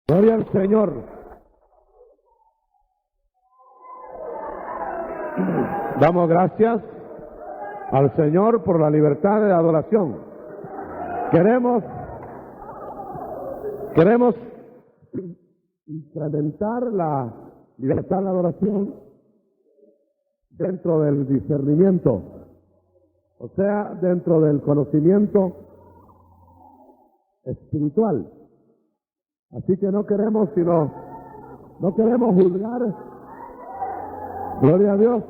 Gloria al Señor. Damos gracias al Señor por la libertad de adoración. Queremos incrementar la libertad de adoración dentro del discernimiento, o sea, dentro del conocimiento espiritual. Así que no queremos juzgar, gloria a Dios,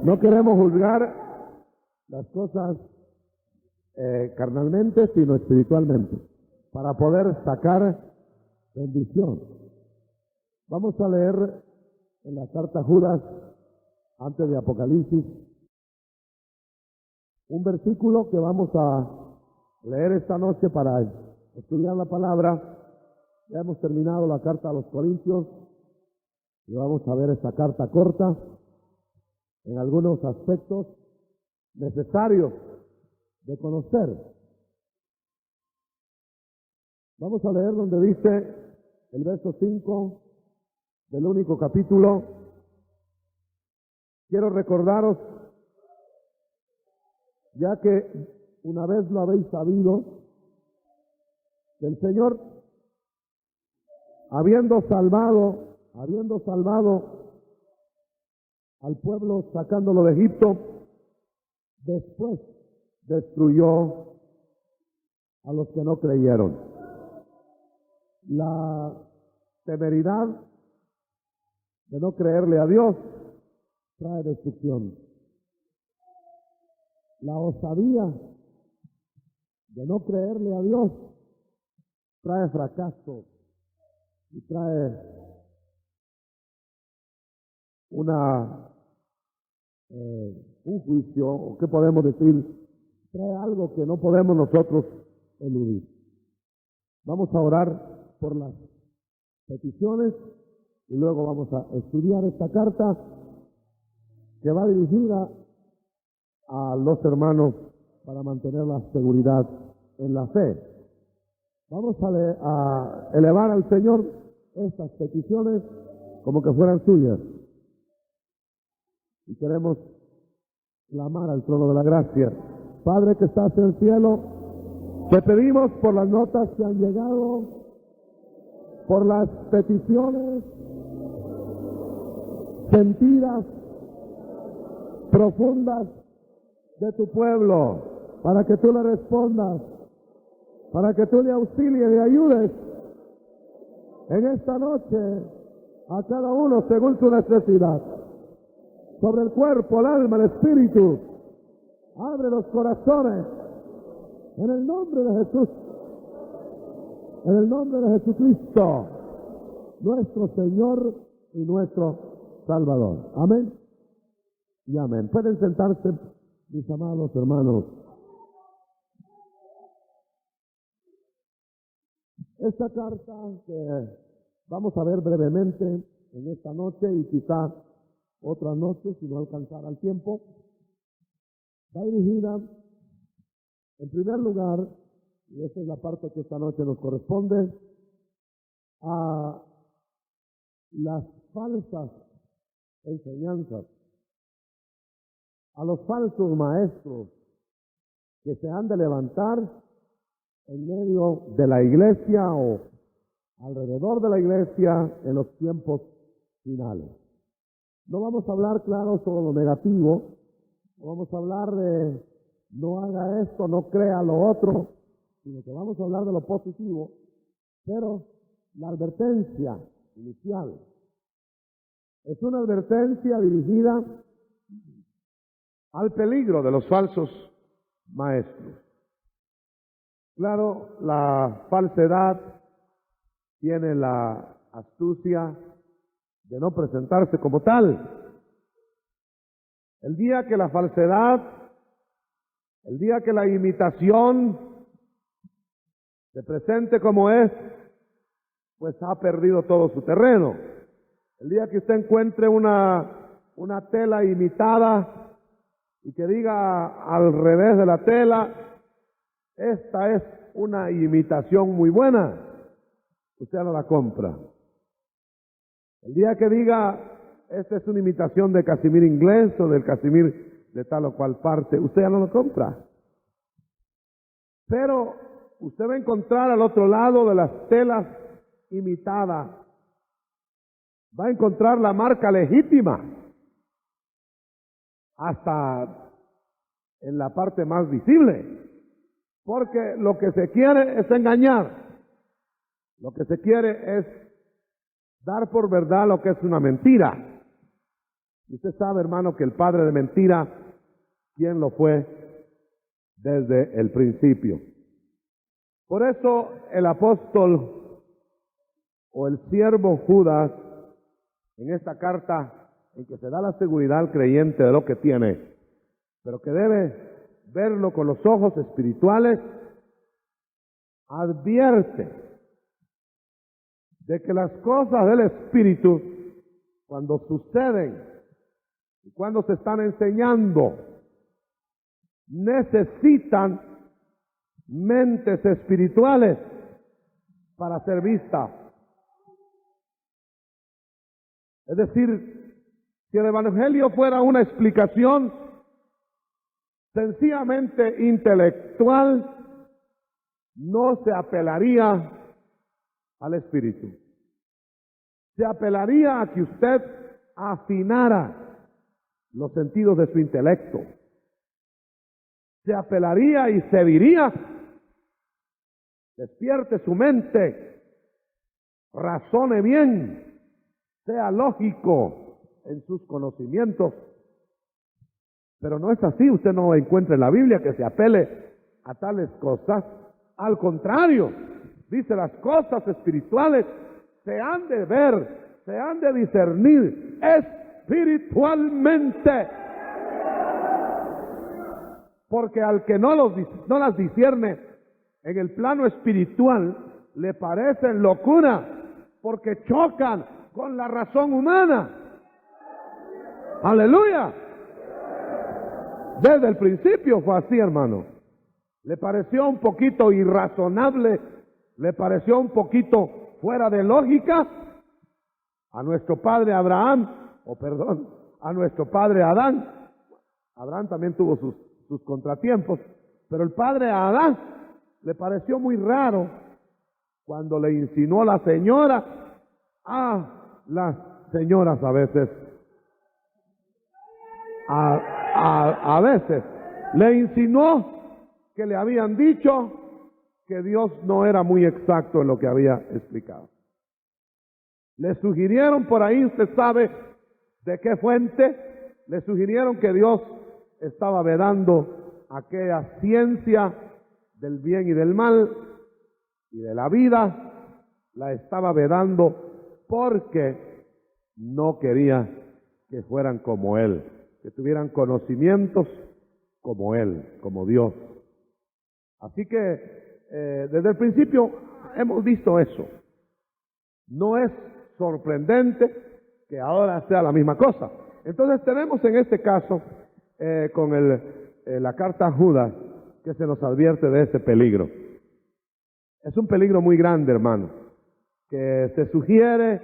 no queremos juzgar las cosas carnalmente, sino espiritualmente, para poder sacar bendición. Vamos a leer en la carta a Judas, antes de Apocalipsis, un versículo que vamos a leer esta noche para estudiar la palabra. Ya hemos terminado la carta a los Corintios y vamos a ver esta carta corta en algunos aspectos necesarios de conocer. Vamos a leer donde dice el verso 5 del único capítulo. Quiero recordaros, ya que una vez lo habéis sabido, que el Señor, habiendo salvado al pueblo sacándolo de Egipto, después destruyó a los que no creyeron. La temeridad de no creerle a Dios trae destrucción. La osadía de no creerle a Dios trae fracaso y trae un juicio, o qué podemos decir, trae algo que no podemos nosotros eludir. Vamos a orar por las peticiones y luego vamos a estudiar esta carta que va dirigida a los hermanos para mantener la seguridad en la fe. Vamos a elevar al Señor estas peticiones como que fueran suyas. Y queremos clamar al trono de la gracia. Padre que estás en el cielo, te pedimos por las notas que han llegado, por las peticiones sentidas, profundas de tu pueblo, para que tú le respondas, para que tú le auxilies y ayudes en esta noche a cada uno según su necesidad. Sobre el cuerpo, el alma, el espíritu, abre los corazones en el nombre de Jesús, en el nombre de Jesucristo, nuestro Señor y nuestro Salvador. Amén y amén. Pueden sentarse, mis amados hermanos. Esta carta que vamos a ver brevemente en esta noche y quizá otra noche si no alcanzara el tiempo, va dirigida en primer lugar, y esa es la parte que esta noche nos corresponde, a las falsas enseñanzas, a los falsos maestros que se han de levantar en medio de la iglesia o alrededor de la iglesia en los tiempos finales. No vamos a hablar, claro, sobre lo negativo, no vamos a hablar de no haga esto, no crea lo otro, sino que vamos a hablar de lo positivo, pero la advertencia inicial es una advertencia dirigida al peligro de los falsos maestros. Claro, la falsedad tiene la astucia de no presentarse como tal. El día que la falsedad, el día que la imitación se presente como es, pues ha perdido todo su terreno. El día que usted encuentre una tela imitada y que diga al revés de la tela, esta es una imitación muy buena, usted no la compra. El día que diga, esta es una imitación de Casimir inglés o del Casimir de tal o cual parte, usted ya no lo compra. Pero usted va a encontrar al otro lado de las telas imitadas, va a encontrar la marca legítima, hasta en la parte más visible. Porque lo que se quiere es engañar. Lo que se quiere es dar por verdad lo que es una mentira. Y usted sabe, hermano, que el padre de mentira, ¿quién lo fue? Desde el principio. Por eso el apóstol o el siervo Judas, en esta carta en que se da la seguridad al creyente de lo que tiene, pero que debe verlo con los ojos espirituales, advierte de que las cosas del Espíritu, cuando suceden y cuando se están enseñando, necesitan mentes espirituales para ser vistas. Es decir, si el Evangelio fuera una explicación sencillamente intelectual, no se apelaría al Espíritu. Se apelaría a que usted afinara los sentidos de su intelecto. Se apelaría y se diría, despierte su mente, razone bien, sea lógico en sus conocimientos. Pero no es así, usted no encuentra en la Biblia que se apele a tales cosas. Al contrario, dice, las cosas espirituales se han de ver, se han de discernir espiritualmente. Porque al que no las discierne en el plano espiritual, le parecen locura, porque chocan con la razón humana. ¡Aleluya! Desde el principio fue así, hermano. Le pareció un poquito irrazonable, le pareció un poquito fuera de lógica a nuestro padre Abraham, a nuestro padre Adán. Abraham también tuvo sus contratiempos, pero el padre Adán le pareció muy raro cuando le insinuó la señora. Las señoras a veces, a veces le insinuó que le habían dicho que Dios no era muy exacto en lo que había explicado. Le sugirieron por ahí, usted sabe de qué fuente, le sugirieron que Dios estaba vedando aquella ciencia del bien y del mal y de la vida, la estaba vedando porque no quería que fueran como Él, que tuvieran conocimientos como Él, como Dios. Así que desde el principio hemos visto eso. No es sorprendente que ahora sea la misma cosa. Entonces tenemos en este caso con la carta a Judas que se nos advierte de ese peligro. Es un peligro muy grande, hermano, que se sugiere,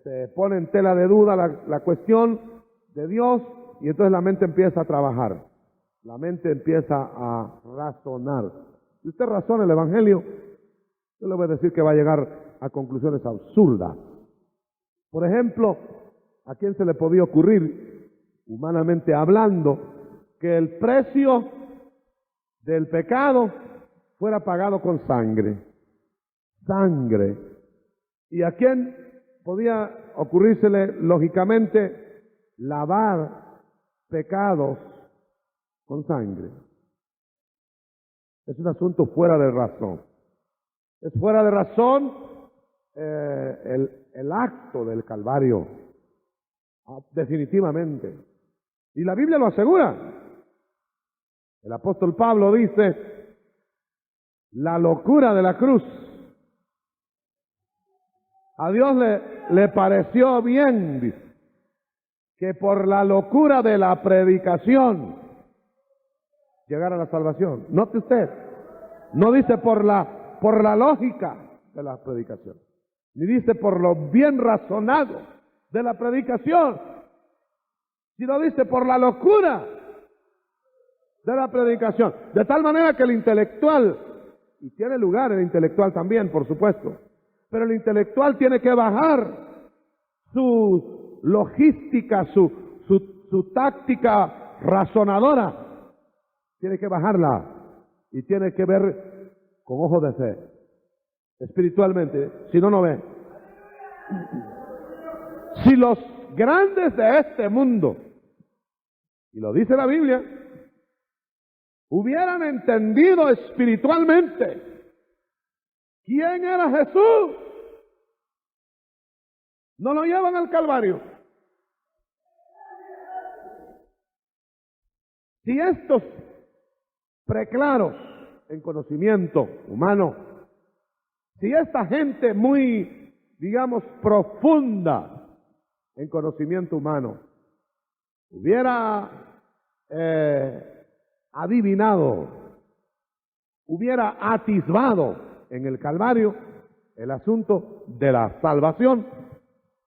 se pone en tela de duda la cuestión de Dios y entonces la mente empieza a trabajar. La mente empieza a razonar. Si usted razona el Evangelio, yo le voy a decir que va a llegar a conclusiones absurdas. Por ejemplo, ¿a quién se le podía ocurrir, humanamente hablando, que el precio del pecado fuera pagado con sangre? Sangre. ¿Y a quién podía ocurrírsele, lógicamente, lavar pecados con sangre? Es un asunto fuera de razón. Es fuera de razón el acto del Calvario, definitivamente. Y la Biblia lo asegura. El apóstol Pablo dice, la locura de la cruz. A Dios le pareció bien, dice, que por la locura de la predicación llegara a la salvación. Note usted, No dice por la lógica de la predicación, ni dice por lo bien razonado de la predicación, sino dice por la locura de la predicación. De tal manera que el intelectual, y tiene lugar el intelectual también, por supuesto, pero el intelectual tiene que bajar su logística, su táctica razonadora, tiene que bajarla y tiene que ver con ojos de fe, espiritualmente, si no, no ve. Si los grandes de este mundo, y lo dice la Biblia, hubieran entendido espiritualmente quién era Jesús, no lo llevan al Calvario. Si estos preclaros en conocimiento humano, si esta gente muy, digamos, profunda en conocimiento humano hubiera adivinado, hubiera atisbado en el Calvario el asunto de la salvación,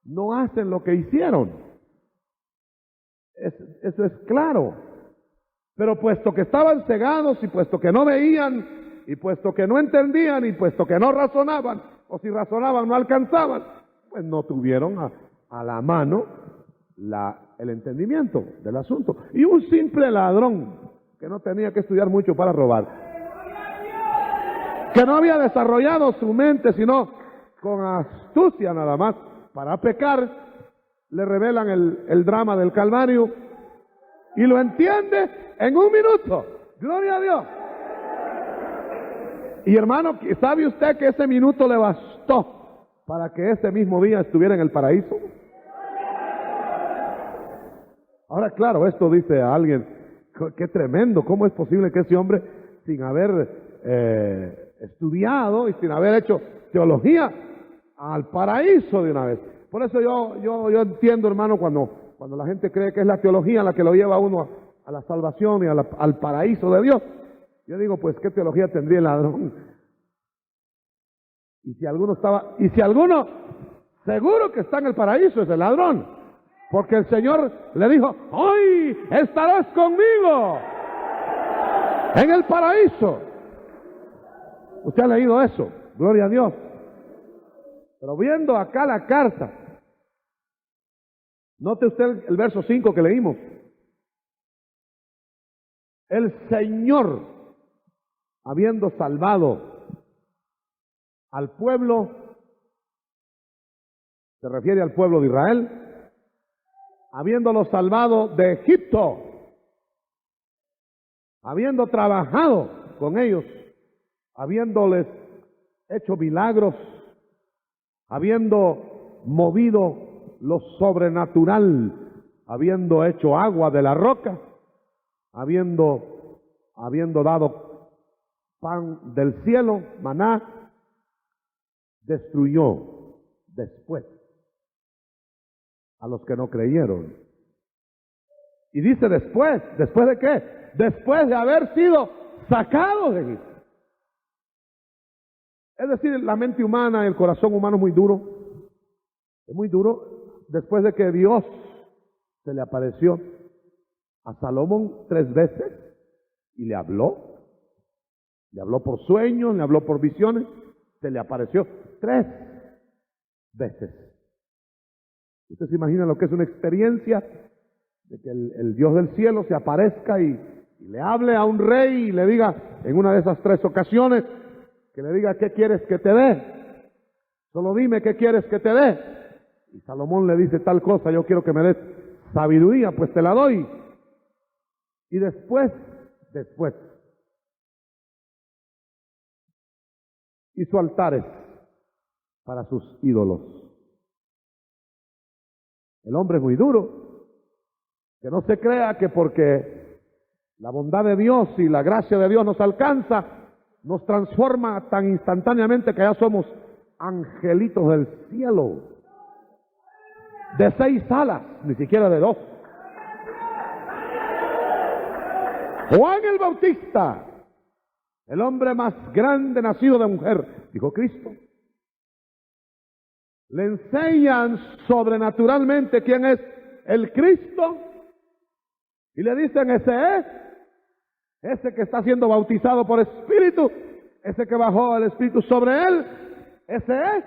no hacen lo que hicieron. Eso es claro. Pero puesto que estaban cegados y puesto que no veían y puesto que no entendían y puesto que no razonaban, o si razonaban no alcanzaban, pues no tuvieron a la mano el entendimiento del asunto. Y un simple ladrón que no tenía que estudiar mucho para robar, que no había desarrollado su mente sino con astucia nada más para pecar, le revelan el drama del Calvario y lo entiende en un minuto. Gloria a Dios. Y hermano, ¿sabe usted que ese minuto le bastó para que ese mismo día estuviera en el paraíso? Ahora, claro, esto dice a alguien, qué tremendo, ¿cómo es posible que ese hombre, sin haber estudiado y sin haber hecho teología, al paraíso de una vez? Por eso yo entiendo, hermano, cuando la gente cree que es la teología la que lo lleva a uno a la salvación y al paraíso de Dios. Yo digo, pues, ¿qué teología tendría el ladrón? Y si alguno seguro que está en el paraíso, es el ladrón. Porque el Señor le dijo, hoy estarás conmigo en el paraíso. Usted ha leído eso, gloria a Dios. Pero viendo acá la carta, note usted el verso 5 que leímos. El Señor, habiendo salvado al pueblo, se refiere al pueblo de Israel, habiéndolo salvado de Egipto, habiendo trabajado con ellos, habiéndoles hecho milagros, habiendo movido lo sobrenatural, habiendo hecho agua de la roca, habiendo dado pan del cielo, maná, destruyó después a los que no creyeron. Y dice ¿después de qué? Después de haber sido sacados de Egipto. Es decir, la mente humana, el corazón humano es muy duro, después de que Dios se le apareció a Salomón 3 veces y le habló por sueños, le habló por visiones, se le apareció 3 veces. ¿Usted se imagina lo que es una experiencia de que el Dios del cielo se aparezca y le hable a un rey y le diga en una de esas 3 ocasiones, que le diga ¿qué quieres que te dé? Solo dime ¿qué quieres que te dé? Y Salomón le dice tal cosa, yo quiero que me des sabiduría, pues te la doy. Y después hizo altares para sus ídolos. El hombre es muy duro, que no se crea que porque la bondad de Dios y la gracia de Dios nos alcanza, nos transforma tan instantáneamente que ya somos angelitos del cielo, de 6 alas, ni siquiera de 2. Juan el Bautista, El hombre más grande nacido de mujer, dijo Cristo. Le enseñan sobrenaturalmente quién es el Cristo y le dicen: ese es, ese que está siendo bautizado por Espíritu, ese que bajó el Espíritu sobre él, ese es.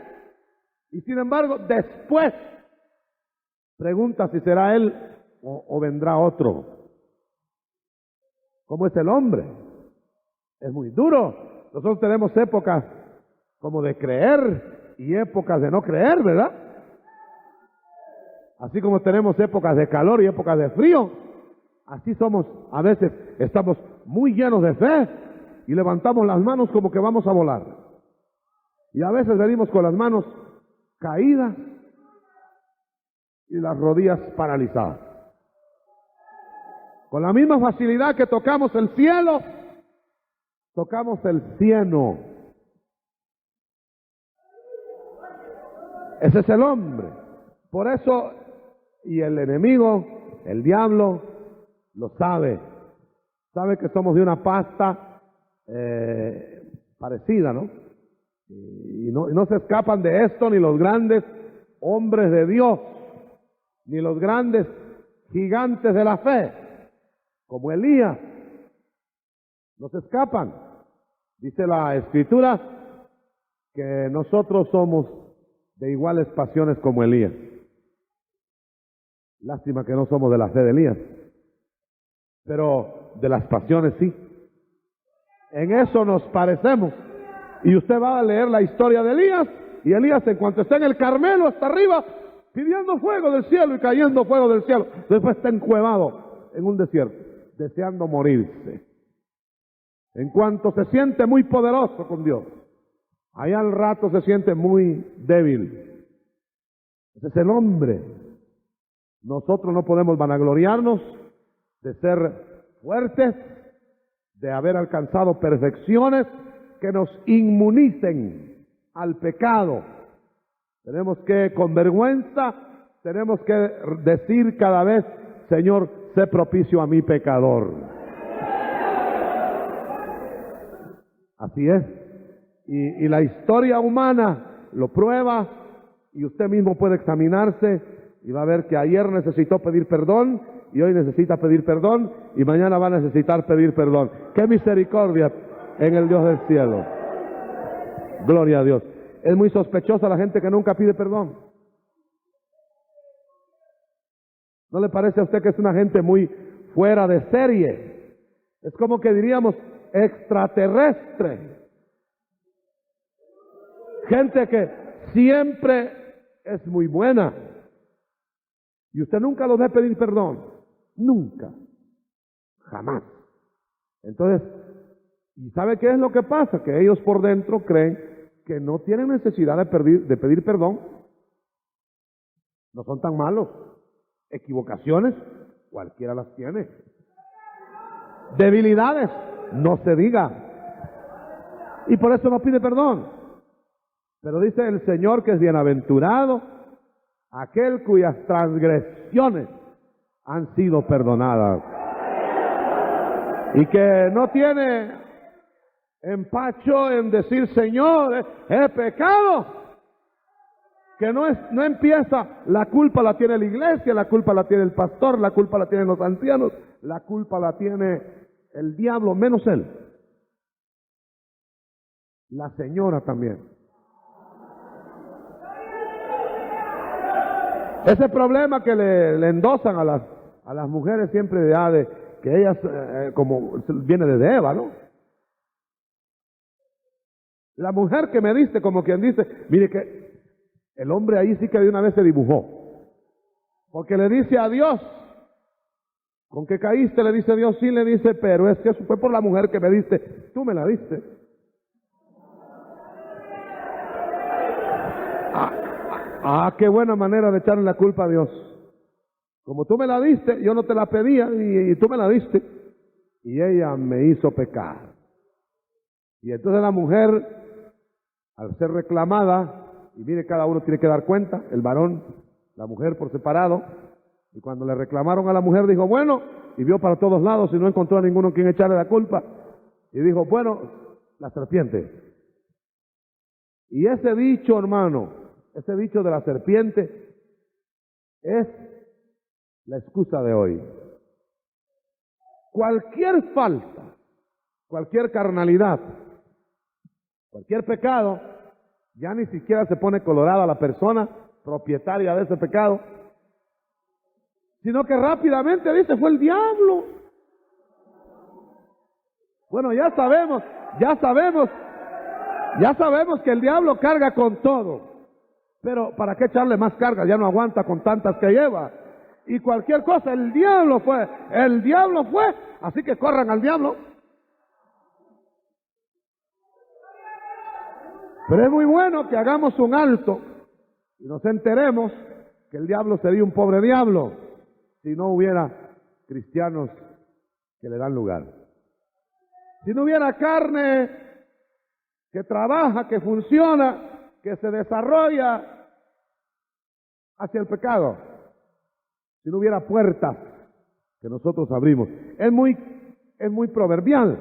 Y sin embargo, después pregunta si será él o vendrá otro. ¿Cómo es el hombre? Es muy duro. Nosotros tenemos épocas como de creer y épocas de no creer, ¿verdad? Así como tenemos épocas de calor y épocas de frío, así somos. A veces estamos muy llenos de fe y levantamos las manos como que vamos a volar. Y a veces venimos con las manos caídas y las rodillas paralizadas. Con la misma facilidad que tocamos el cielo, tocamos el cieno. Ese es el hombre. Por eso, y el enemigo, el diablo, lo sabe. Sabe que somos de una pasta parecida, ¿no? Y no se escapan de esto ni los grandes hombres de Dios, ni los grandes gigantes de la fe, como Elías. No se escapan. Dice la Escritura que nosotros somos de iguales pasiones como Elías. Lástima que no somos de la fe de Elías, pero de las pasiones sí. En eso nos parecemos. Y usted va a leer la historia de Elías, y Elías, en cuanto está en el Carmelo hasta arriba, pidiendo fuego del cielo y cayendo fuego del cielo, después está encuevado en un desierto, deseando morirse. En cuanto se siente muy poderoso con Dios, allá al rato se siente muy débil. Ese es el hombre. Nosotros no podemos vanagloriarnos de ser fuertes, de haber alcanzado perfecciones que nos inmunicen al pecado. Tenemos que, con vergüenza, tenemos que decir cada vez: Señor, sé propicio a mi pecador. Así es. Y la historia humana lo prueba, y usted mismo puede examinarse y va a ver que ayer necesitó pedir perdón y hoy necesita pedir perdón y mañana va a necesitar pedir perdón. ¡Qué misericordia en el Dios del cielo! Gloria a Dios. Es muy sospechosa la gente que nunca pide perdón. ¿No le parece a usted que es una gente muy fuera de serie? Es como que diríamos extraterrestre. Gente que siempre es muy buena. Y usted nunca los ve pedir perdón. Nunca. Jamás. Entonces, ¿y sabe qué es lo que pasa? Que ellos por dentro creen que no tienen necesidad de pedir perdón. No son tan malos. Equivocaciones, cualquiera las tiene. Debilidades, no se diga. Y por eso no pide perdón. Pero dice el Señor que es bienaventurado aquel cuyas transgresiones han sido perdonadas. Y que no tiene empacho en decir: Señor, he pecado. Que no empieza: la culpa la tiene la iglesia, la culpa la tiene el pastor, la culpa la tienen los ancianos, la culpa la tiene el diablo, menos él. La señora también. Ese problema que le endosan a las mujeres siempre de que ellas, como viene desde Eva, ¿no? La mujer que me diste, como quien dice, mire que el hombre ahí sí que de una vez se dibujó. Porque le dice a Dios: ¿con qué caíste? Le dice Dios. Sí, le dice, pero es que eso fue por la mujer que me diste. Tú me la diste. Qué buena manera de echarle la culpa a Dios. Como tú me la diste, yo no te la pedía y tú me la diste. Y ella me hizo pecar. Y entonces la mujer, al ser reclamada, y mire, cada uno tiene que dar cuenta, el varón, la mujer por separado, y cuando le reclamaron a la mujer dijo: bueno, y vio para todos lados y no encontró a ninguno quien echarle la culpa. Y dijo: bueno, La serpiente. Y ese bicho, hermano, ese bicho de la serpiente es la excusa de hoy. Cualquier falta, cualquier carnalidad, cualquier pecado, ya ni siquiera se pone colorada la persona propietaria de ese pecado, sino que rápidamente dice, fue el diablo. Bueno, ya sabemos que el diablo carga con todo. Pero ¿para qué echarle más carga? Ya no aguanta con tantas que lleva. Y cualquier cosa, el diablo fue, así que corran al diablo. Pero es muy bueno que hagamos un alto y nos enteremos que el diablo sería un pobre diablo si no hubiera cristianos que le dan lugar. Si no hubiera carne que trabaja, que funciona, que se desarrolla hacia el pecado. Si no hubiera puertas que nosotros abrimos. Es muy proverbial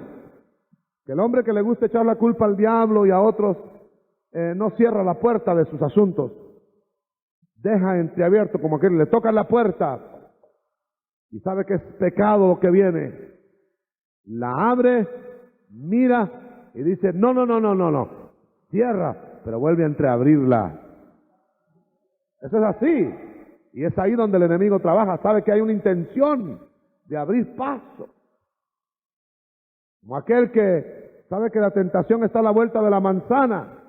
que el hombre que le gusta echar la culpa al diablo y a otros no cierra la puerta de sus asuntos. Deja entreabierto como que le tocan la puerta y sabe que es pecado lo que viene. La abre, mira y dice, no. Cierra, pero vuelve a entreabrirla. Eso es así. Y es ahí donde el enemigo trabaja. Sabe que hay una intención de abrir paso. Como aquel que sabe que la tentación está a la vuelta de la manzana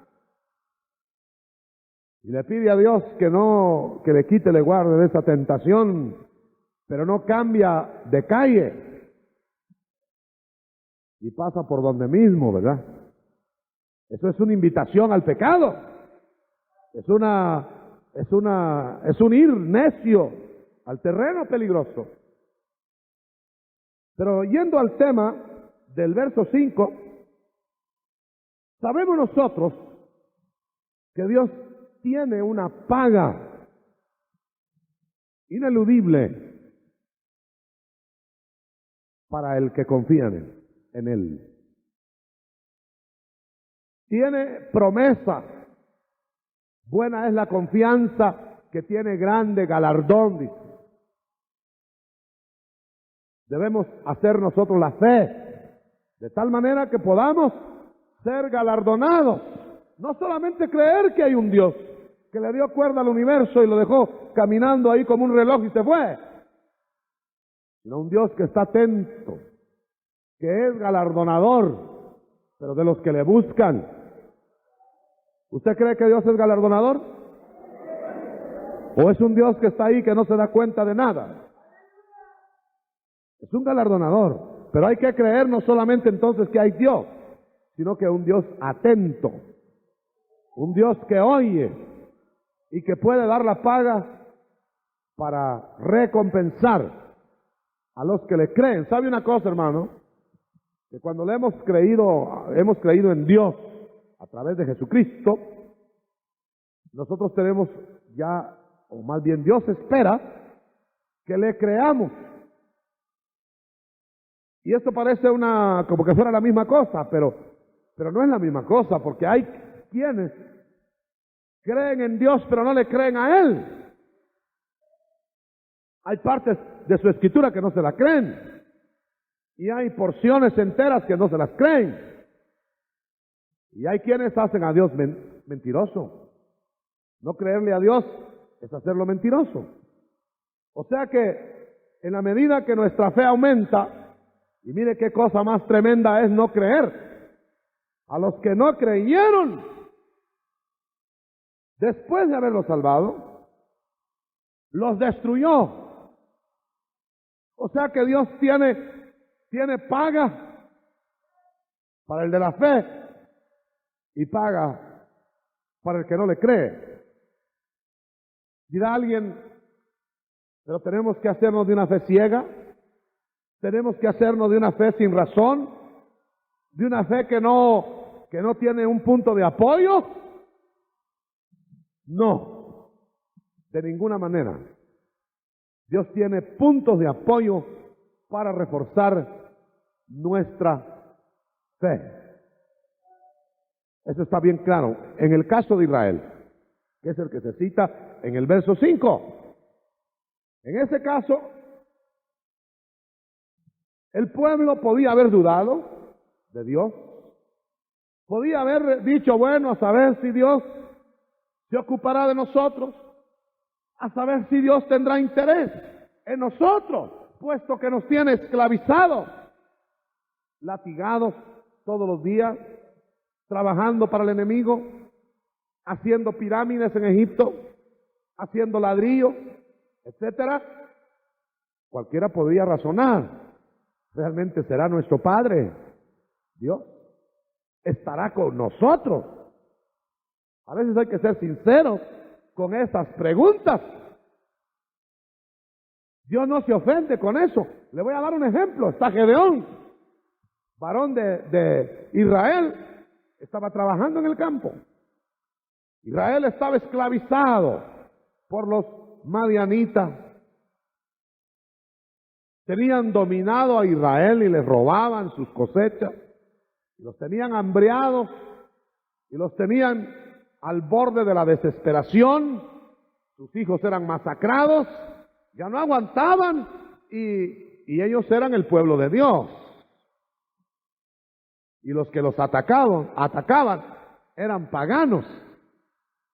y le pide a Dios que le quite, le guarde de esa tentación, pero no cambia de calle y pasa por donde mismo, ¿verdad? Eso es una invitación al pecado. Es un ir necio al terreno peligroso. Pero yendo al tema del verso 5, sabemos nosotros que Dios tiene una paga ineludible para el que confía en Él. Tiene promesa. Buena es la confianza que tiene grande galardón, dice. Debemos hacer nosotros la fe de tal manera que podamos ser galardonados. No solamente creer que hay un Dios que le dio cuerda al universo y lo dejó caminando ahí como un reloj y se fue, sino un Dios que está atento, que es galardonador, pero de los que le buscan. ¿Usted cree que Dios es galardonador? ¿O es un Dios que está ahí que no se da cuenta de nada? Es un galardonador, pero hay que creer no solamente entonces que hay Dios, sino que un Dios atento, un Dios que oye y que puede dar la paga para recompensar a los que le creen. ¿Sabe una cosa, hermano? Que cuando le hemos creído en Dios a través de Jesucristo, nosotros tenemos ya, o más bien Dios espera que le creamos. Y esto parece como que fuera la misma cosa, pero no es la misma cosa, porque hay quienes creen en Dios pero no le creen a Él. Hay partes de su escritura que no se la creen y hay porciones enteras que no se las creen. Y hay quienes hacen a Dios mentiroso. No creerle a Dios es hacerlo mentiroso. O sea que en la medida que nuestra fe aumenta, y mire qué cosa más tremenda es no creer, a los que no creyeron, después de haberlos salvado, los destruyó. O sea que Dios tiene paga para el de la fe y paga para el que no le cree. Dirá alguien, pero tenemos que hacernos de una fe ciega, tenemos que hacernos de una fe sin razón, de una fe que no tiene un punto de apoyo. No, de ninguna manera. Dios tiene puntos de apoyo para reforzar nuestra fe. Eso está bien claro. En el caso de Israel, que es el que se cita en el verso 5. En ese caso, el pueblo podía haber dudado de Dios. Podía haber dicho, bueno, a saber si Dios se ocupará de nosotros, a saber si Dios tendrá interés en nosotros, puesto que nos tiene esclavizados, latigados todos los días, trabajando para el enemigo, haciendo pirámides en Egipto, haciendo ladrillos, etcétera. Cualquiera podría razonar, realmente será nuestro Padre, Dios, estará con nosotros. A veces hay que ser sinceros con esas preguntas. Dios no se ofende con eso. Le voy a dar un ejemplo. Está Gedeón, varón de Israel, estaba trabajando en el campo. Israel estaba esclavizado por los madianitas. Tenían dominado a Israel y les robaban sus cosechas. Los tenían hambreados y los tenían al borde de la desesperación. Sus hijos eran masacrados, ya no aguantaban y ellos eran el pueblo de Dios. Y los que los atacaban eran paganos,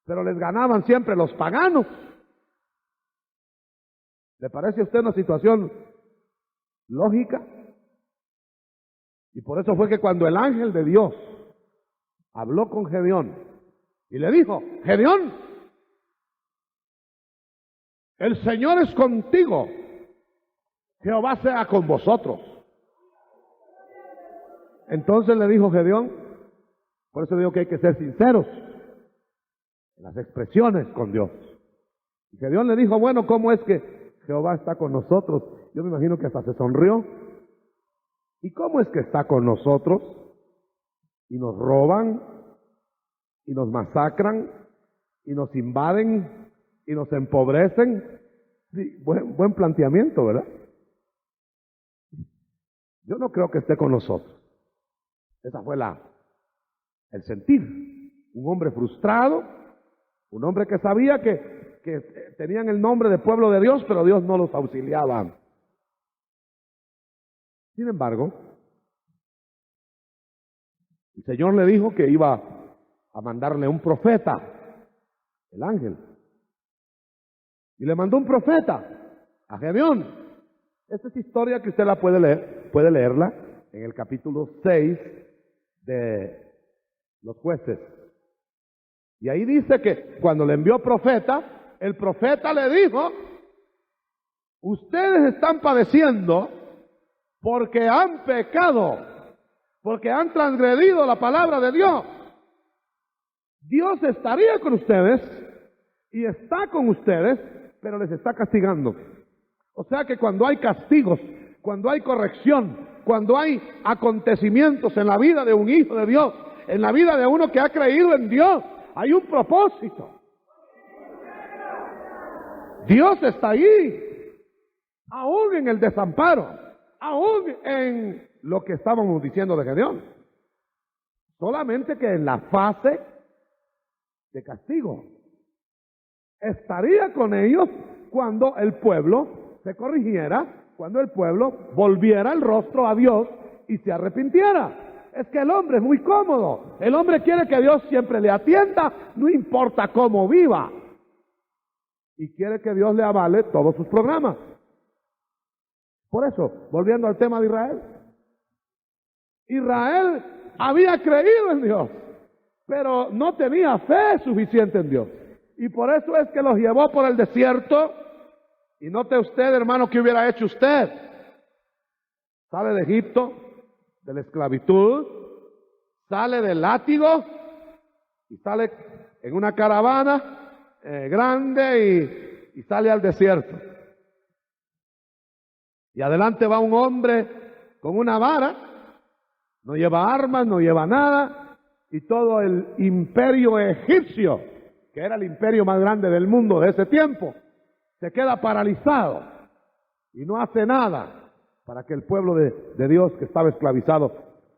pero les ganaban siempre los paganos. ¿Le parece a usted una situación lógica? Y por eso fue que cuando el ángel de Dios habló con Gedeón y le dijo, Gedeón, el Señor es contigo, Jehová sea con vosotros. Entonces le dijo Gedeón, por eso digo que hay que ser sinceros en las expresiones con Dios. Y Gedeón le dijo, bueno, ¿cómo es que Jehová está con nosotros? Yo me imagino que hasta se sonrió. ¿Y cómo es que está con nosotros? Y nos roban, y nos masacran, y nos invaden, y nos empobrecen. Sí, buen planteamiento, ¿verdad? Yo no creo que esté con nosotros. Esa fue el sentir. Un hombre frustrado, un hombre que sabía que tenían el nombre de pueblo de Dios, pero Dios no los auxiliaba. Sin embargo, el Señor le dijo que iba a mandarle un profeta, el ángel. Y le mandó un profeta a Gedeón. Esta es historia que usted la puede leerla en el capítulo 6 de los Jueces. Y ahí dice que cuando le envió profeta, el profeta le dijo, ustedes están padeciendo porque han pecado, porque han transgredido la palabra de Dios. Dios estaría con ustedes y está con ustedes, pero les está castigando. O sea que cuando hay castigos, cuando hay corrección, cuando hay acontecimientos en la vida de un hijo de Dios, en la vida de uno que ha creído en Dios, hay un propósito. Dios está ahí, aún en el desamparo, aún en lo que estábamos diciendo de Gedeón. Solamente que en la fase de castigo estaría con ellos cuando el pueblo se corrigiera, cuando el pueblo volviera el rostro a Dios y se arrepintiera. Es que el hombre es muy cómodo. El hombre quiere que Dios siempre le atienda, no importa cómo viva. Y quiere que Dios le avale todos sus programas. Por eso, volviendo al tema de Israel. Israel había creído en Dios, pero no tenía fe suficiente en Dios. Y por eso es que los llevó por el desierto. Y note usted, hermano, ¿qué hubiera hecho usted? Sale de Egipto, de la esclavitud, sale del látigo y sale en una caravana grande y sale al desierto. Y adelante va un hombre con una vara, no lleva armas, no lleva nada, y todo el imperio egipcio, que era el imperio más grande del mundo de ese tiempo, se queda paralizado y no hace nada para que el pueblo de Dios que estaba esclavizado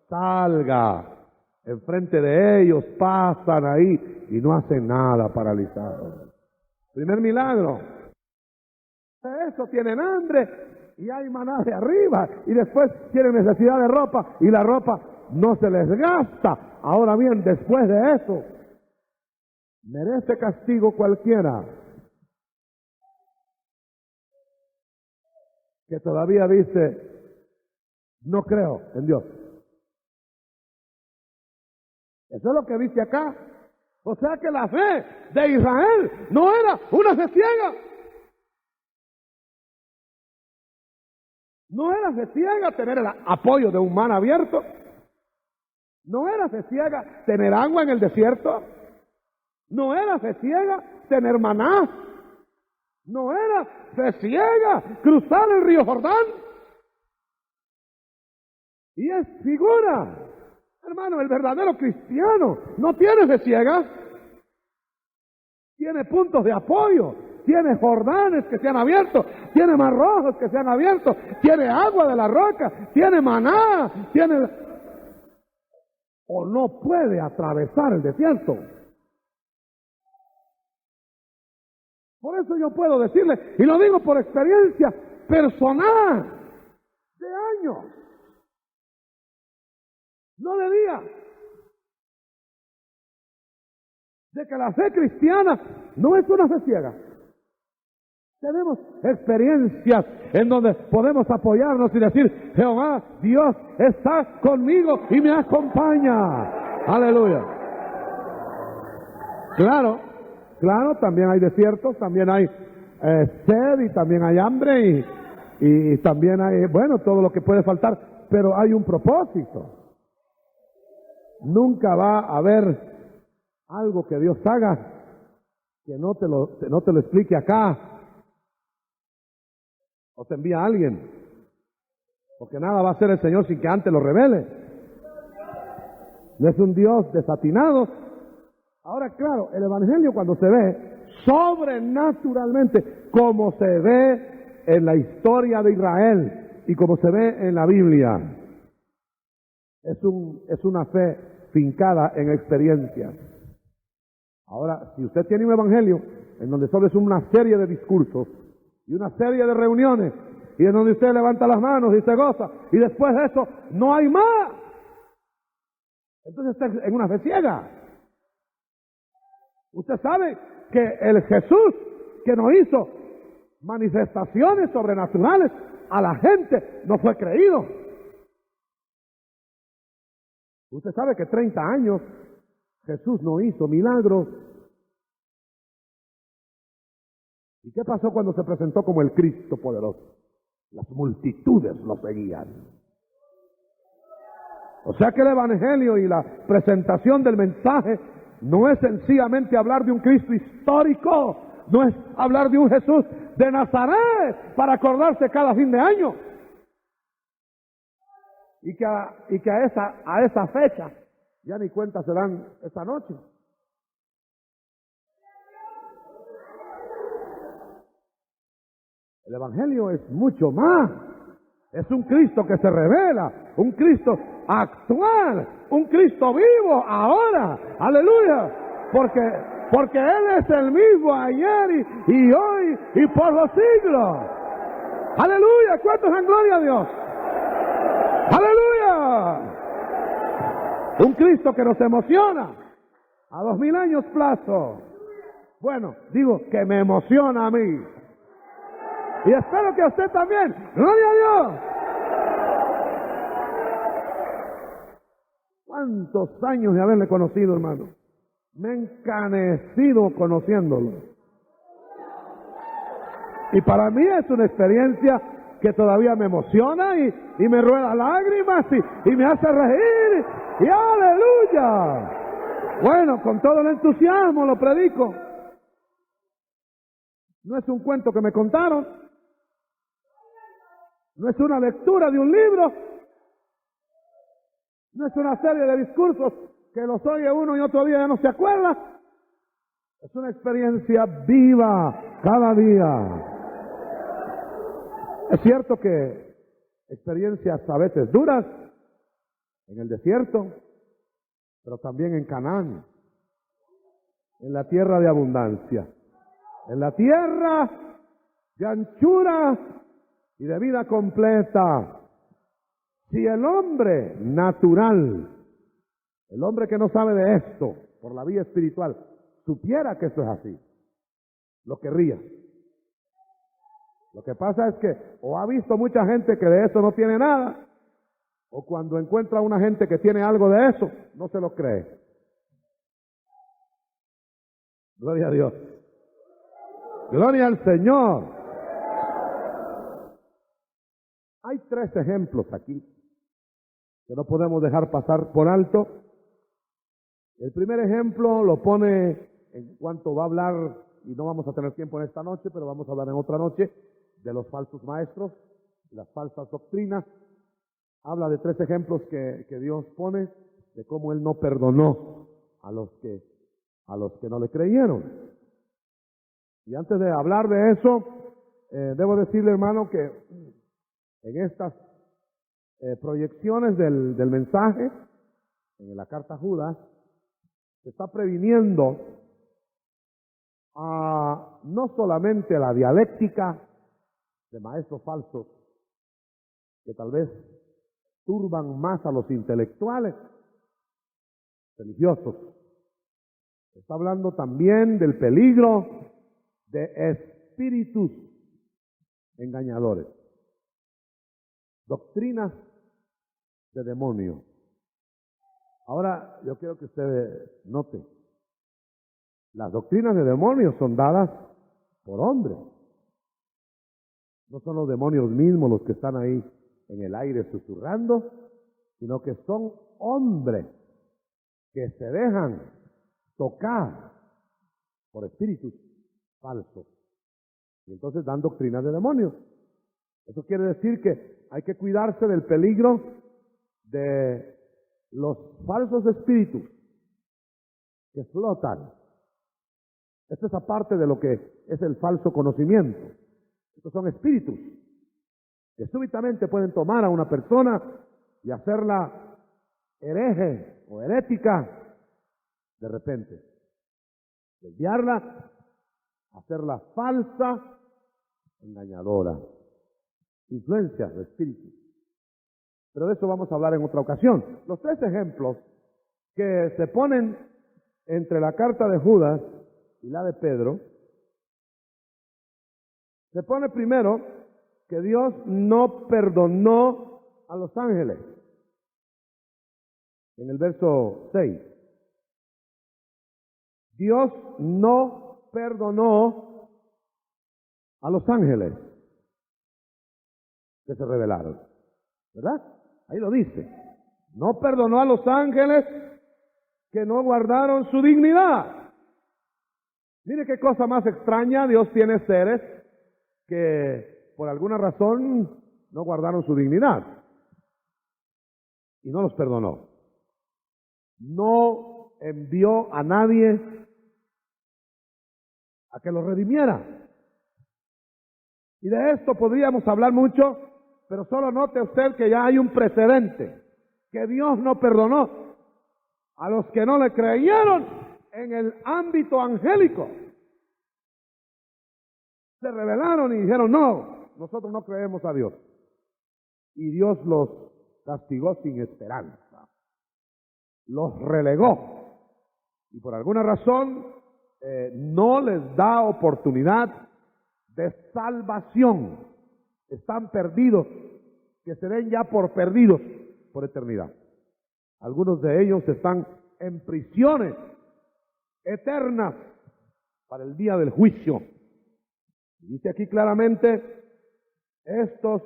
salga Enfrente de ellos pasan ahí y no hacen nada, paralizados. Primer milagro. De eso tienen hambre y hay maná de arriba y después tienen necesidad de ropa y la ropa no se les gasta. Ahora bien, después de eso, merece castigo cualquiera que todavía dice, no creo en Dios. Eso es lo que dice acá. O sea que la fe de Israel no era una fe ciega. No era fe ciega tener el apoyo de un mar abierto. No era fe ciega tener agua en el desierto. No era fe ciega tener maná. No era fe ciega cruzar el río Jordán. Y es figura. Hermano, el verdadero cristiano no tiene fe ciega. Tiene puntos de apoyo. Tiene Jordanes que se han abierto. Tiene mar rojos que se han abierto. Tiene agua de la roca. Tiene maná. Tiene... O no puede atravesar el desierto. Por eso yo puedo decirle, y lo digo por experiencia personal, de años, no de días, de que la fe cristiana no es una fe ciega. Tenemos experiencias en donde podemos apoyarnos y decir, Jehová, Dios está conmigo y me acompaña. Aleluya. Claro, también hay desiertos, también hay sed y también hay hambre y también hay, bueno, todo lo que puede faltar, pero hay un propósito. Nunca va a haber algo que Dios haga que no te lo explique acá o te envía a alguien, porque nada va a hacer el Señor sin que antes lo revele. No es un Dios desatinado. Ahora, claro, el Evangelio cuando se ve sobrenaturalmente, como se ve en la historia de Israel y como se ve en la Biblia, es una fe fincada en experiencias. Ahora, si usted tiene un Evangelio en donde solo es una serie de discursos y una serie de reuniones y en donde usted levanta las manos y se goza y después de eso no hay más, entonces está en una fe ciega. Usted sabe que el Jesús que nos hizo manifestaciones sobrenaturales a la gente no fue creído. Usted sabe que 30 años Jesús no hizo milagros. ¿Y qué pasó cuando se presentó como el Cristo poderoso? Las multitudes lo seguían. O sea que el Evangelio y la presentación del mensaje no es sencillamente hablar de un Cristo histórico, no es hablar de un Jesús de Nazaret para acordarse cada fin de año. Y que a esa fecha ya ni cuenta se dan esta noche. El Evangelio es mucho más. Es un Cristo que se revela, un Cristo actual, un Cristo vivo ahora. Aleluya. Porque Él es el mismo ayer y hoy y por los siglos. Aleluya. ¿Cuántos dan gloria a Dios? Aleluya. Un Cristo que nos emociona a 2000 años plazo. Bueno, digo que me emociona a mí. Y espero que a usted también. ¡Gloria a Dios! ¿Cuántos años de haberle conocido, hermano? Me he encanecido conociéndolo. Y para mí es una experiencia que todavía me emociona y me rueda lágrimas y me hace reír. ¡Y aleluya! Bueno, con todo el entusiasmo lo predico. No es un cuento que me contaron. No es una lectura de un libro. No es una serie de discursos que los oye uno y otro día ya no se acuerda. Es una experiencia viva cada día. Es cierto que experiencias a veces duras en el desierto, pero también en Canaán, en la tierra de abundancia, en la tierra de anchura y de vida completa. Si el hombre natural, el hombre que no sabe de esto, por la vía espiritual, supiera que esto es así, lo querría. Lo que pasa es que o ha visto mucha gente que de eso no tiene nada, o cuando encuentra a una gente que tiene algo de eso, no se lo cree. Gloria a Dios. Gloria al Señor. Hay 3 ejemplos aquí que no podemos dejar pasar por alto. El primer ejemplo lo pone en cuanto va a hablar, y no vamos a tener tiempo en esta noche, pero vamos a hablar en otra noche, de los falsos maestros, las falsas doctrinas. Habla de 3 ejemplos que Dios pone de cómo Él no perdonó a los que no le creyeron. Y antes de hablar de eso, debo decirle, hermano, que en estas proyecciones del mensaje, en la carta a Judas, se está previniendo no solamente la dialéctica de maestros falsos, que tal vez turban más a los intelectuales religiosos. Está hablando también del peligro de espíritus engañadores, doctrinas de demonio. Ahora, yo quiero que usted note, las doctrinas de demonios son dadas por hombres. No son los demonios mismos los que están ahí en el aire susurrando, sino que son hombres que se dejan tocar por espíritus falsos. Y entonces dan doctrinas de demonios. Eso quiere decir que hay que cuidarse del peligro de los falsos espíritus que flotan. Esta es aparte de lo que es el falso conocimiento. Estos son espíritus que súbitamente pueden tomar a una persona y hacerla hereje o herética de repente. Desviarla, hacerla falsa, engañadora. Influencias de espíritus. Pero de eso vamos a hablar en otra ocasión. Los 3 ejemplos que se ponen entre la carta de Judas y la de Pedro, se pone primero que Dios no perdonó a los ángeles. En el verso 6. Dios no perdonó a los ángeles que se rebelaron. ¿Verdad? Ahí lo dice. No perdonó a los ángeles que no guardaron su dignidad. Mire qué cosa más extraña. Dios tiene seres que por alguna razón no guardaron su dignidad y no los perdonó. No envió a nadie a que los redimiera. Y de esto podríamos hablar mucho, pero solo note usted que ya hay un precedente, que Dios no perdonó a los que no le creyeron en el ámbito angélico. Se rebelaron y dijeron, no, nosotros no creemos a Dios. Y Dios los castigó sin esperanza. Los relegó. Y por alguna razón no les da oportunidad de salvación. Están perdidos, que se den ya por perdidos por eternidad. Algunos de ellos están en prisiones eternas para el día del juicio. Dice aquí claramente, estos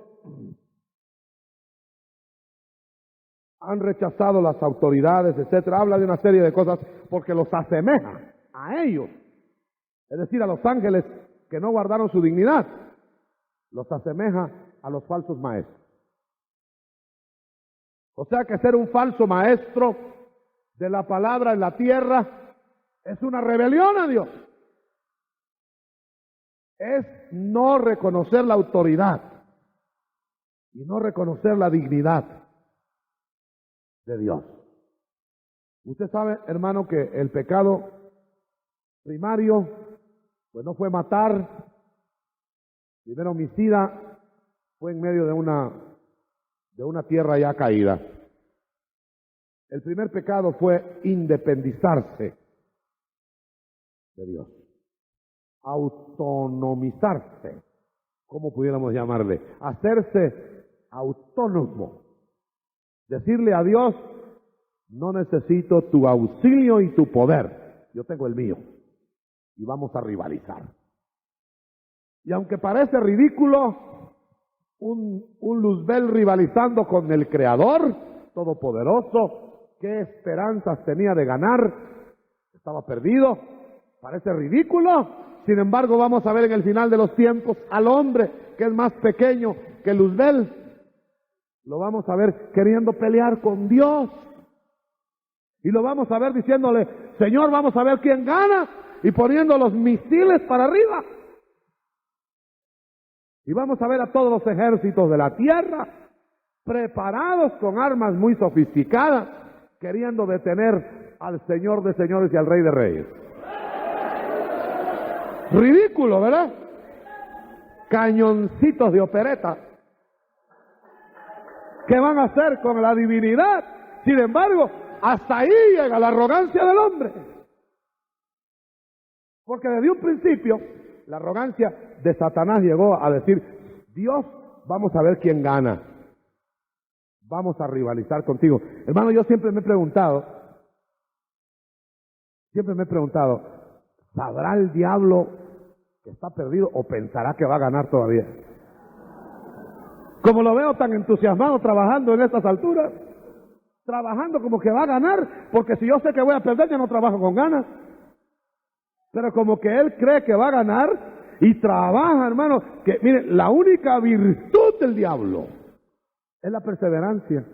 han rechazado las autoridades, etcétera. Habla de una serie de cosas porque los asemeja a ellos. Es decir, a los ángeles que no guardaron su dignidad, los asemeja a los falsos maestros. O sea que ser un falso maestro de la palabra en la tierra es una rebelión a Dios. Es no reconocer la autoridad y no reconocer la dignidad de Dios. Usted sabe, hermano, que el pecado primario, pues no fue matar. El primer homicida fue en medio de una tierra ya caída. El primer pecado fue independizarse de Dios, autonomizarse, ¿cómo pudiéramos llamarle? Hacerse autónomo, decirle a Dios: no necesito tu auxilio y tu poder, yo tengo el mío, y vamos a rivalizar. Y aunque parece ridículo, un Luzbel rivalizando con el Creador Todopoderoso, ¿qué esperanzas tenía de ganar? Estaba perdido. Parece ridículo. Sin embargo, vamos a ver en el final de los tiempos al hombre que es más pequeño que Luzbel. Lo vamos a ver queriendo pelear con Dios. Y lo vamos a ver diciéndole: Señor, vamos a ver quién gana. Y poniendo los misiles para arriba. Y vamos a ver a todos los ejércitos de la tierra preparados con armas muy sofisticadas, queriendo detener al Señor de señores y al Rey de reyes. Ridículo, ¿verdad? Cañoncitos de opereta. ¿Qué van a hacer con la divinidad? Sin embargo, hasta ahí llega la arrogancia del hombre. Porque desde un principio, la arrogancia de Satanás llegó a decir: Dios, vamos a ver quién gana. Vamos a rivalizar contigo. Hermano, yo siempre me he preguntado, ¿sabrá el diablo que está perdido o pensará que va a ganar todavía? Como lo veo tan entusiasmado trabajando en estas alturas, trabajando como que va a ganar, porque si yo sé que voy a perder, ya no trabajo con ganas. Pero como que él cree que va a ganar y trabaja, hermano, que mire, la única virtud del diablo es la perseverancia.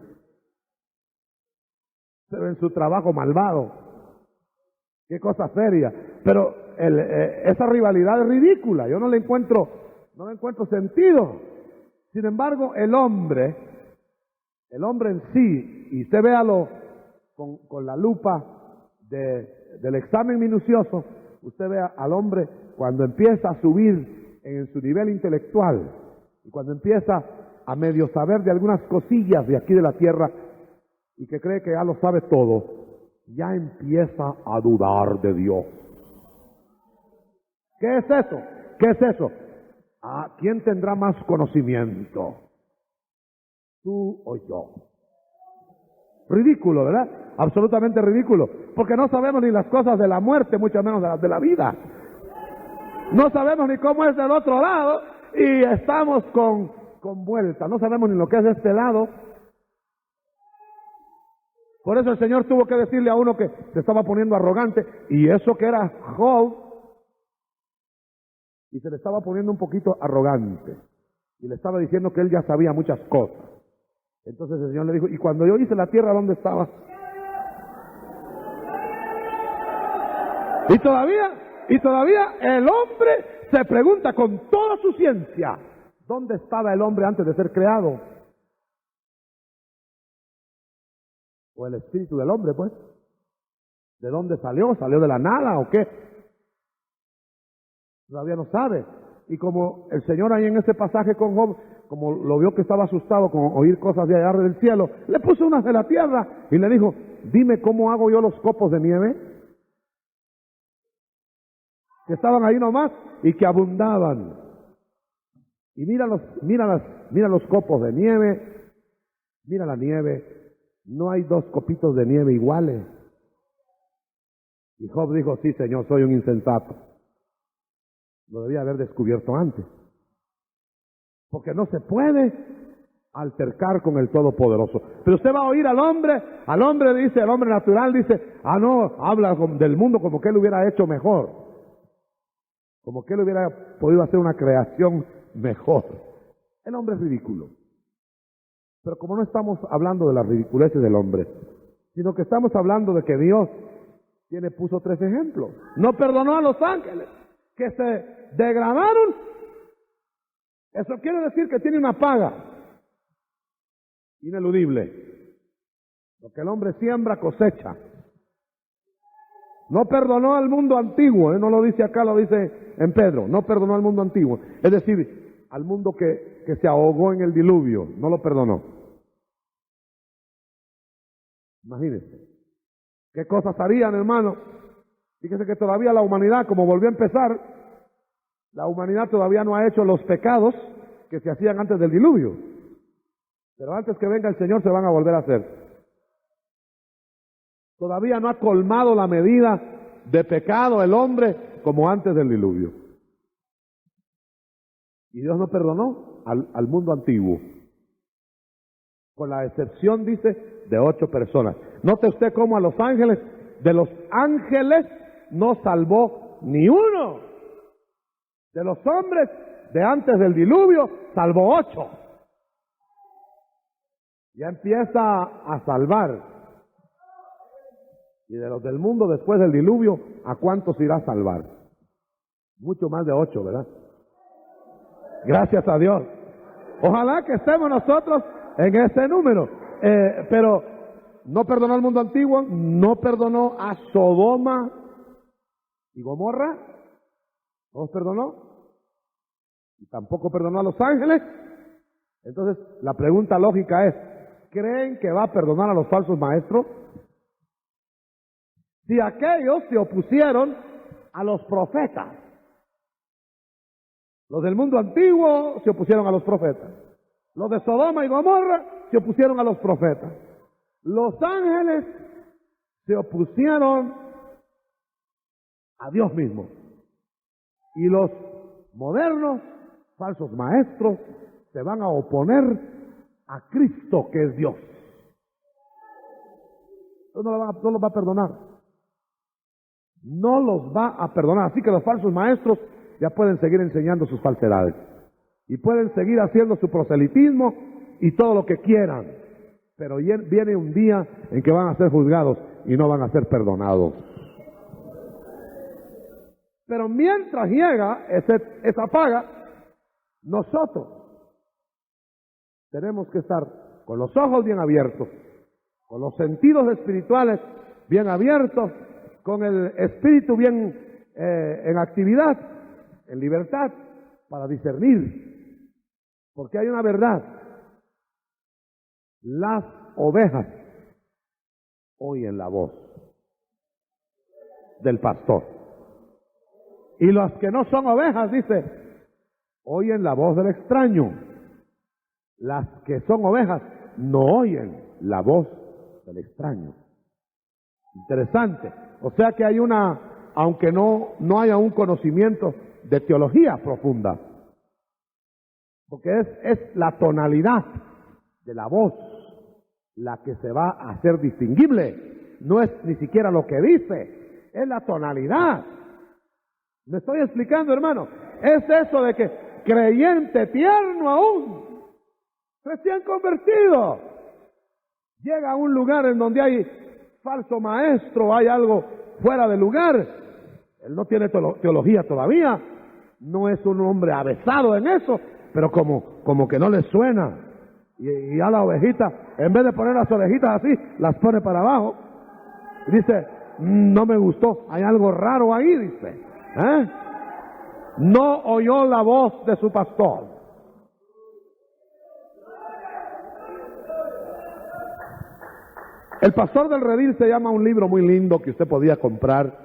Pero en su trabajo malvado, qué cosa seria. Pero esa rivalidad es ridícula, yo no le encuentro sentido. Sin embargo, el hombre en sí, y usted véalo con la lupa del examen minucioso, usted vea al hombre cuando empieza a subir en su nivel intelectual y cuando empieza a medio saber de algunas cosillas de aquí de la tierra y que cree que ya lo sabe todo, ya empieza a dudar de Dios. ¿Qué es eso? ¿Qué es eso? ¿Quién tendrá más conocimiento? ¿Tú o yo? Ridículo, ¿verdad? Absolutamente ridículo, porque no sabemos ni las cosas de la muerte, mucho menos de las de la vida. No sabemos ni cómo es del otro lado y estamos con vuelta. No sabemos ni lo que es de este lado. Por eso el Señor tuvo que decirle a uno que se estaba poniendo arrogante, y eso que era Job, y se le estaba poniendo un poquito arrogante, y le estaba diciendo que él ya sabía muchas cosas. Entonces el Señor le dijo: ¿y cuando yo hice la tierra, dónde estabas? Y todavía el hombre se pregunta con toda su ciencia: ¿dónde estaba el hombre antes de ser creado? O el espíritu del hombre, pues. ¿De dónde salió? ¿Salió de la nada o qué? Todavía no sabe. Y como el Señor ahí en ese pasaje con Job, como lo vio que estaba asustado con oír cosas de allá del cielo, le puso unas de la tierra y le dijo: dime cómo hago yo los copos de nieve, que estaban ahí nomás y que abundaban. Y mira los copos de nieve, mira la nieve, no hay dos copitos de nieve iguales. Y Job dijo: sí, Señor, soy un insensato. Lo debía haber descubierto antes. Porque no se puede altercar con el Todopoderoso. Pero usted va a oír al hombre dice, el hombre natural dice: no, habla del mundo como que él hubiera hecho mejor. Como que él hubiera podido hacer una creación mejor. El hombre es ridículo. Pero como no estamos hablando de las ridiculeces del hombre, sino que estamos hablando de que Dios puso 3 ejemplos. No perdonó a los ángeles que se degradaron. Eso quiere decir que tiene una paga ineludible. Lo que el hombre siembra, cosecha. No perdonó al mundo antiguo, no lo dice acá, lo dice en Pedro. No perdonó al mundo antiguo. Es decir, al mundo que se ahogó en el diluvio. No lo perdonó. Imagínense. ¿Qué cosas harían, hermano? Fíjense que todavía la humanidad, como volvió a empezar, la humanidad todavía no ha hecho los pecados que se hacían antes del diluvio. Pero antes que venga el Señor se van a volver a hacer. Todavía no ha colmado la medida de pecado el hombre como antes del diluvio. Y Dios no perdonó al mundo antiguo. Con la excepción, dice, de 8 personas. Note usted cómo a los ángeles, de los ángeles no salvó ni uno. De los hombres de antes del diluvio salvó 8. Ya empieza a salvar. Y de los del mundo después del diluvio, ¿a cuántos irá a salvar? Mucho más de 8, ¿verdad? Gracias a Dios. Ojalá que estemos nosotros en ese número. Pero no perdonó al mundo antiguo, no perdonó a Sodoma y Gomorra, no los perdonó, y tampoco perdonó a los ángeles. Entonces, la pregunta lógica es, ¿creen que va a perdonar a los falsos maestros? Si aquellos se opusieron a los profetas, los del mundo antiguo se opusieron a los profetas, los de Sodoma y Gomorra se opusieron a los profetas, los ángeles se opusieron a Dios mismo, y los modernos falsos maestros se van a oponer a Cristo, que es Dios. No los va a perdonar. No los va a perdonar. Así que los falsos maestros ya pueden seguir enseñando sus falsedades. Y pueden seguir haciendo su proselitismo y todo lo que quieran. Pero viene un día en que van a ser juzgados y no van a ser perdonados. Pero mientras llega esa paga, nosotros tenemos que estar con los ojos bien abiertos, con los sentidos espirituales bien abiertos, con el espíritu bien en actividad, en libertad, para discernir. Porque hay una verdad. Las ovejas oyen la voz del pastor. Y las que no son ovejas, dice, oyen la voz del extraño. Las que son ovejas no oyen la voz del extraño. Interesante. O sea que hay aunque no haya un conocimiento de teología profunda, porque es la tonalidad de la voz la que se va a hacer distinguible. No es ni siquiera lo que dice, es la tonalidad. ¿Me estoy explicando, hermano? Es eso de que creyente tierno aún, recién convertido, llega a un lugar en donde hay falso maestro, hay algo fuera de lugar. Él no tiene teología todavía, no es un hombre avesado en eso, pero como que no le suena. Y a la ovejita, en vez de poner las orejitas así, las pone para abajo. Y dice, no me gustó, hay algo raro ahí, dice. No oyó la voz de su pastor. El Pastor del Redil se llama un libro muy lindo que usted podía comprar,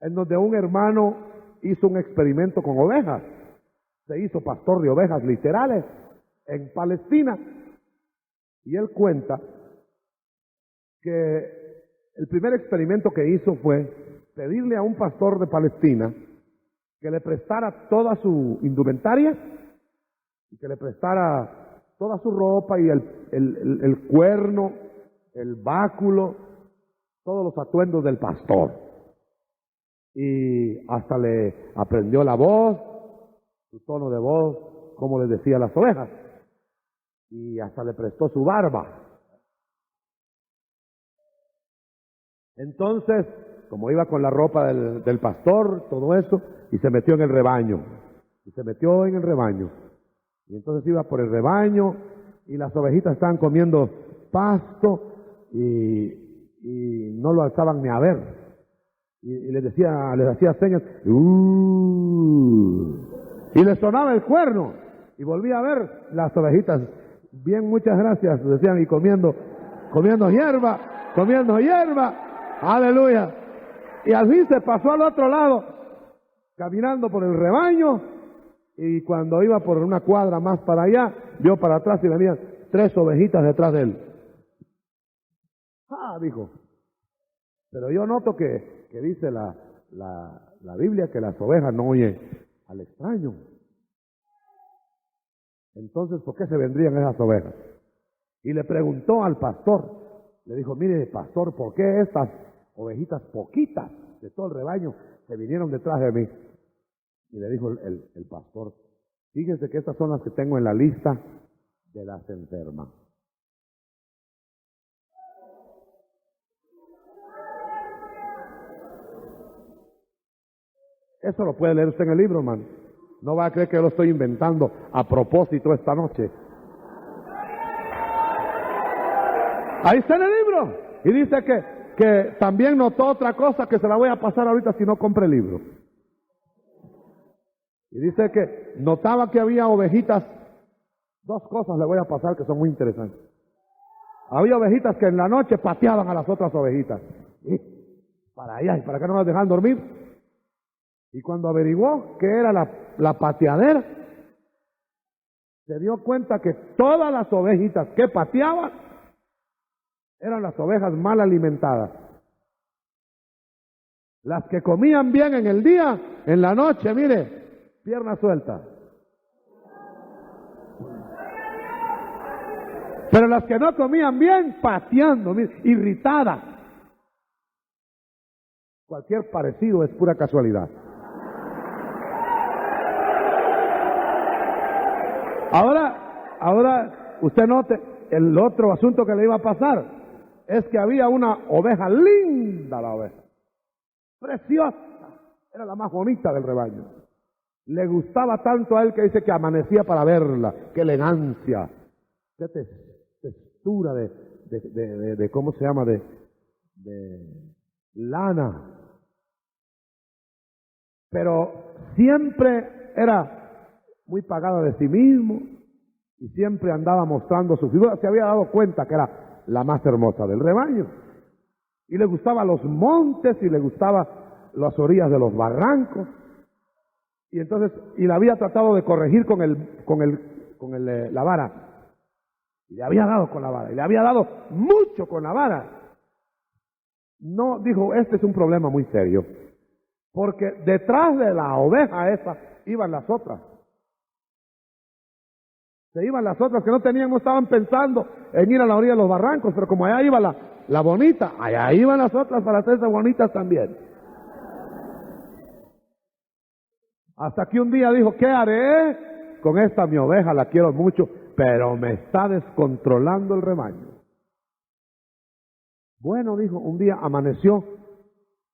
en donde un hermano hizo un experimento con ovejas. Se hizo pastor de ovejas literales en Palestina. Y él cuenta que el primer experimento que hizo fue pedirle a un pastor de Palestina que le prestara toda su indumentaria y que le prestara toda su ropa y el cuerno, el báculo, todos los atuendos del pastor. Y hasta le aprendió la voz, su tono de voz, como les decía a las ovejas. Y hasta le prestó su barba. Entonces, como iba con la ropa del pastor, todo eso, y se metió en el rebaño. Y entonces iba por el rebaño y las ovejitas estaban comiendo pasto y y no lo alzaban ni a ver. Y les hacía señas, y les sonaba el cuerno, y volvía a ver las ovejitas, bien, muchas gracias, decían, y comiendo hierba, aleluya. Y al fin se pasó al otro lado, caminando por el rebaño, y cuando iba por una cuadra más para allá, vio para atrás y venían 3 ovejitas detrás de él. Dijo, pero yo noto que dice la Biblia que las ovejas no oyen al extraño. Entonces, ¿por qué se vendrían esas ovejas? Y le preguntó al pastor, le dijo, mire, pastor, ¿por qué estas ovejitas poquitas de todo el rebaño se vinieron detrás de mí? Y le dijo el pastor, fíjense que estas son las que tengo en la lista de las enfermas. Eso lo puede leer usted en el libro, hermano. No va a creer que yo lo estoy inventando a propósito esta noche. Ahí está en el libro. Y dice que también notó otra cosa que se la voy a pasar ahorita si no compre el libro. Y dice que notaba que había ovejitas. 2 cosas le voy a pasar que son muy interesantes. Había ovejitas que en la noche pateaban a las otras ovejitas. Y para allá, y para acá no las dejaban dormir. Y cuando averiguó qué era la pateadera, se dio cuenta que todas las ovejitas que pateaban eran las ovejas mal alimentadas. Las que comían bien en el día, en la noche, mire, pierna suelta. Pero las que no comían bien, pateando, mire, irritadas. Cualquier parecido es pura casualidad. Ahora, usted note, el otro asunto que le iba a pasar es que había una oveja linda, la oveja, preciosa, era la más bonita del rebaño. Le gustaba tanto a él que dice que amanecía para verla, qué elegancia, qué textura de ¿cómo se llama? De lana. Pero siempre era muy pagada de sí mismo y siempre andaba mostrando su figura. Se había dado cuenta que era la más hermosa del rebaño y le gustaban los montes y le gustaban las orillas de los barrancos, y entonces la había tratado de corregir con la vara, y le había dado con la vara, y le había dado mucho con la vara. No, dijo, este es un problema muy serio, porque detrás de la oveja esa iban las otras. Se iban las otras que no estaban pensando en ir a la orilla de los barrancos, pero como allá iba la bonita, allá iban las otras para hacerse bonitas también. Hasta que un día dijo, ¿qué haré con esta mi oveja? La quiero mucho, pero me está descontrolando el rebaño. Bueno, dijo, un día amaneció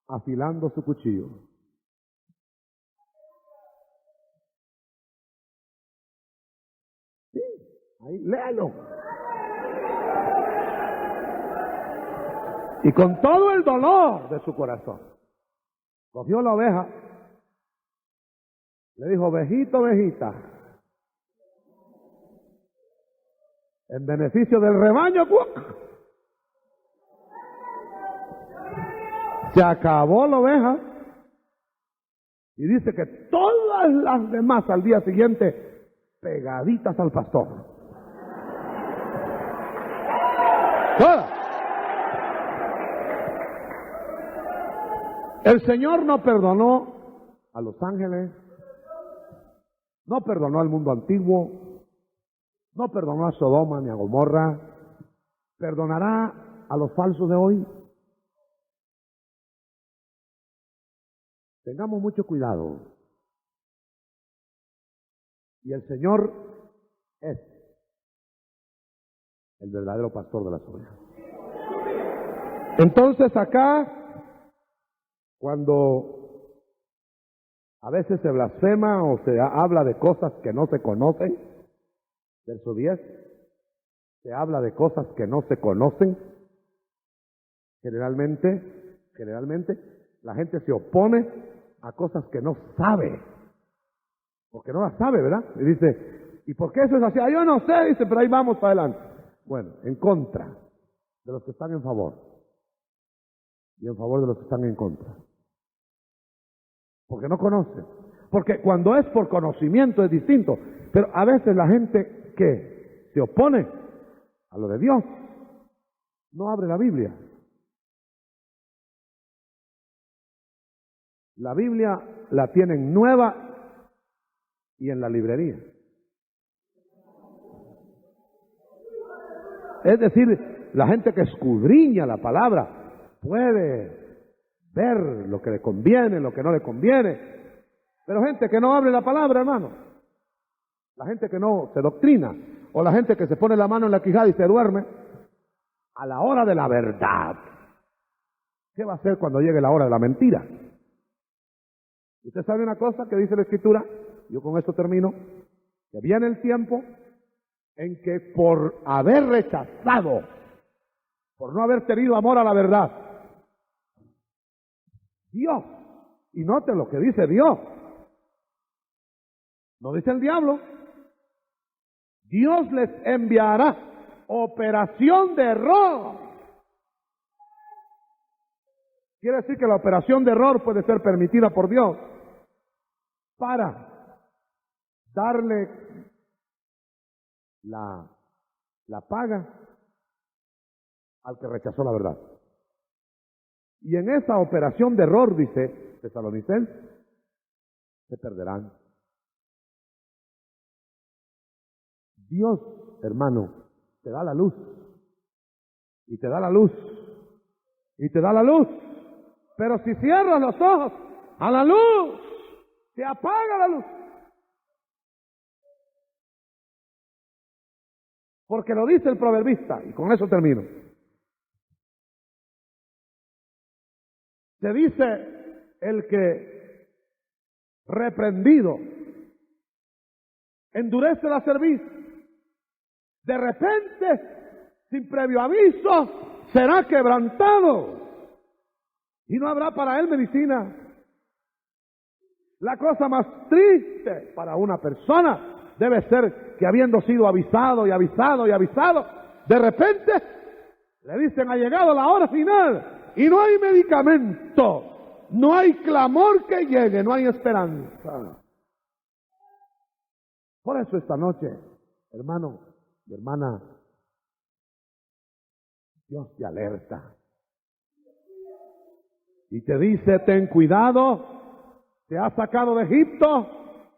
afilando su cuchillo. Ahí, léalo. Y con todo el dolor de su corazón, cogió la oveja, le dijo, ovejita, ovejita, en beneficio del rebaño, se acabó la oveja, y dice que todas las demás al día siguiente pegaditas al pastor. Todas. El Señor no perdonó a los ángeles, no perdonó al mundo antiguo, no perdonó a Sodoma ni a Gomorra. ¿Perdonará a los falsos de hoy? Tengamos mucho cuidado. Y el Señor es el verdadero pastor de las ovejas. Entonces acá, cuando a veces se blasfema o se habla de cosas que no se conocen, verso 10, se habla de cosas que no se conocen, Generalmente la gente se opone a cosas que no sabe, porque no las sabe, ¿verdad? Y dice, ¿y por qué eso es así? Yo no sé, dice, pero ahí vamos para adelante. Bueno, en contra de los que están en favor y en favor de los que están en contra, porque no conocen. Porque cuando es por conocimiento es distinto, pero a veces la gente que se opone a lo de Dios no abre la Biblia. La Biblia la tienen nueva y en la librería. Es decir, la gente que escudriña la palabra puede ver lo que le conviene, lo que no le conviene. Pero gente que no abre la palabra, hermano, la gente que no se doctrina, o la gente que se pone la mano en la quijada y se duerme, a la hora de la verdad, ¿qué va a hacer cuando llegue la hora de la mentira? Usted sabe una cosa que dice la Escritura, yo con esto termino, que viene el tiempo en que por haber rechazado, por no haber tenido amor a la verdad, Dios, y note lo que dice Dios, no dice el diablo, Dios les enviará operación de error. Quiere decir que la operación de error puede ser permitida por Dios para darle la paga al que rechazó la verdad. Y en esa operación de error, dice Tesalonicenses, se perderán. Dios, hermano, te da la luz, y te da la luz, y te da la luz, pero si cierras los ojos a la luz, se apaga la luz. Porque lo dice el proverbista, y con eso termino. Se dice el que reprendido endurece la cerviz, de repente, sin previo aviso, será quebrantado y no habrá para él medicina. La cosa más triste para una persona debe ser que habiendo sido avisado y avisado y avisado, de repente le dicen ha llegado la hora final y no hay medicamento, no hay clamor que llegue, no hay esperanza. Por eso esta noche, hermano y hermana, Dios te alerta y te dice ten cuidado, te ha sacado de Egipto,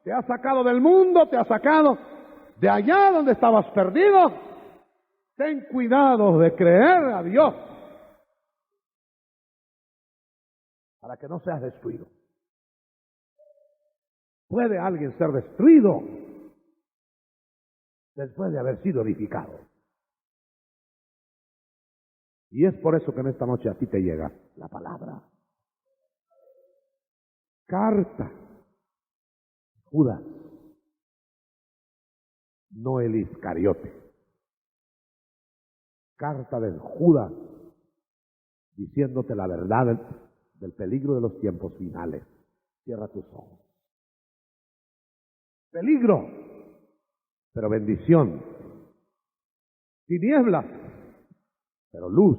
te ha sacado del mundo, te ha sacado de allá donde estabas perdido. Ten cuidado de creer a Dios para que no seas destruido. ¿Puede alguien ser destruido después de haber sido edificado? Y es por eso que en esta noche a ti te llega la palabra. Carta. Judas, no el Iscariote. Carta de Judas, diciéndote la verdad del peligro de los tiempos finales. Cierra tus ojos. Peligro, pero bendición. Tinieblas, pero luz.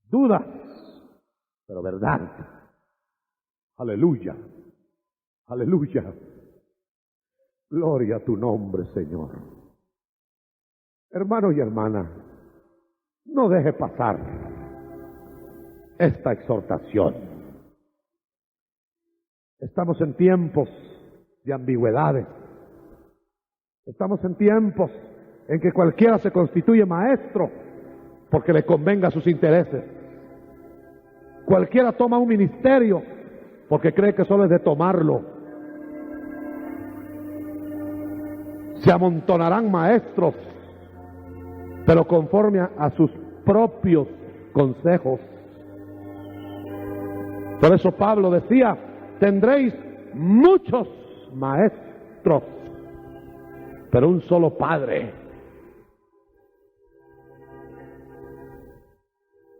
Dudas, pero verdad. Aleluya, aleluya. Gloria a tu nombre, Señor. Hermano y hermana, no deje pasar esta exhortación. Estamos en tiempos de ambigüedades. Estamos en tiempos en que cualquiera se constituye maestro porque le convenga a sus intereses. Cualquiera toma un ministerio porque cree que solo es de tomarlo. Se amontonarán maestros, pero conforme a sus propios consejos. Por eso Pablo decía, tendréis muchos maestros, pero un solo Padre.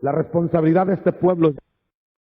La responsabilidad de este pueblo es